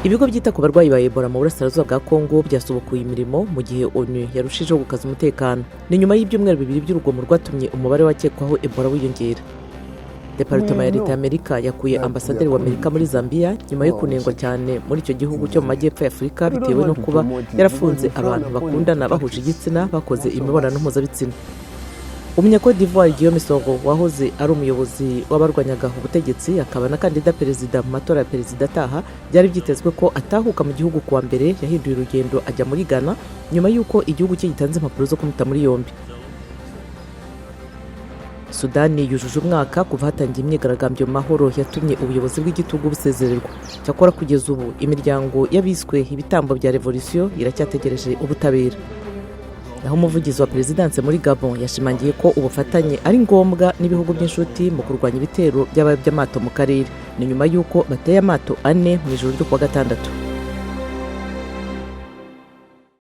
ibigo byita ku barwayi ba Ebola mu burasirazuba bwa Kongo byasubukuye imirimo mu gihe ONU yarushijeho gukaza umutekano. Ni nyuma y'ibyumweru bibiri by'urugomo rwatumye umubare wakekwaho Ebola wiyongera. Departema ya Leta y'Amerika yakuye ambasaderi w'Amerika muri Zambia nyuma yo kunengwa cyane muri icyo gihugu cyo mu majyepfo ya Afurika bitewe no kuba yarafunze abantu bakundana bahuje igitsina bakoze imibonano mpuzabitsina. Umunya-Cote d'Ivoire Guillaume Soro wahoze ari umuyobozi w'abarwanyaga ubutegetsi akaba na kandida perezida mu matora ya perezida ataha, byari byitezwe ko atahuka mu gihugu kuwa mbere. Yahinduye urugendo ajya muri Ghana nyuma y'uko igihugu cye gitanze impapuro zo kumuta muri yombi. Sudani yujuje umwaka kuva hatangiye imyigaragambyo mu mahoro yatumye ubuyobozi bw'igitugu busezererwa. Cyakora kugeza ubu imiryango y'abiswe ibitambo bya revolisiyo iracyategereje ubutabera. Naho umuvugizi wa perezidanse muri Gabon yashimangiye ko ubufatanye ari ngombwa n'ibihugu by'inshuti mu kurwanya ibitero by'amato mu karere. Ni nyuma y'uko bateye amato 4 mu ijoro ryo kuwa gatandatu.